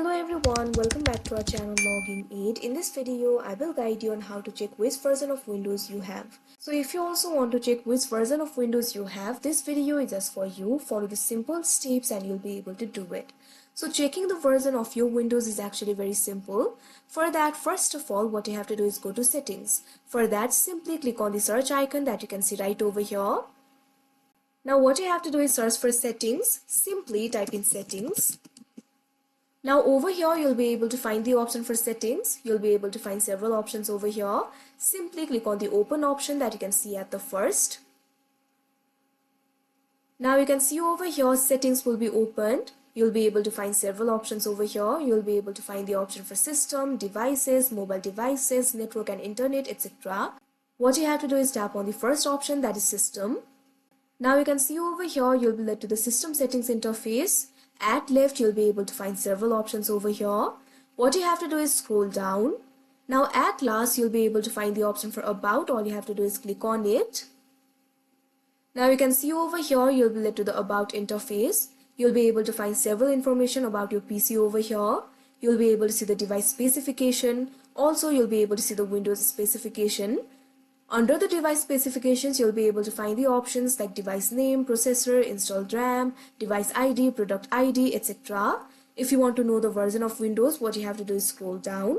Hello everyone, welcome back to our channel Login Aid. In this video, I will guide you on how to check which version of Windows you have. So if you also want to check which version of Windows you have, this video is just for you. Follow the simple steps and you'll be able to do it. So checking the version of your Windows is actually very simple. For that, first of all, what you have to do is go to settings. For that, simply click on the search icon that you can see right over here. Now what you have to do is search for settings. Simply type in settings. Now over here you'll be able to find the option for settings. You'll be able to find several options over here. Simply click on the open option that you can see at the first. Now you can see over here settings will be opened. You'll be able to find several options over here. You'll be able to find the option for system, devices, mobile devices, network and internet, etc. What you have to do is tap on the first option, that is system. Now you can see over here you'll be led to the system settings interface. At left, you'll be able to find several options over here. What you have to do is scroll down. Now at last, you'll be able to find the option for about. All you have to do is click on it. Now you can see over here, you'll be led to the about interface. You'll be able to find several information about your PC over here. You'll be able to see the device specification. Also, you'll be able to see the Windows specification. Under the device specifications, you'll be able to find the options like device name, processor, installed RAM, device ID, product ID, etc. If you want to know the version of Windows, what you have to do is scroll down.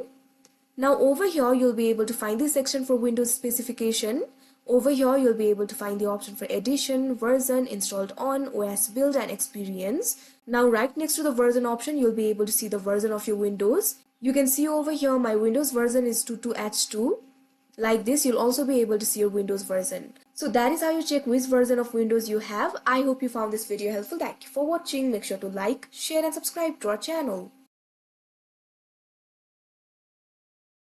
Now over here, you'll be able to find the section for Windows specification. Over here, you'll be able to find the option for edition, version, installed on, OS build and experience. Now right next to the version option, you'll be able to see the version of your Windows. You can see over here, my Windows version is 22H2. Like this, you'll also be able to see your Windows version. So that is how you check which version of Windows you have. I hope you found this video helpful. Thank you for watching. Make sure to like, share and subscribe to our channel.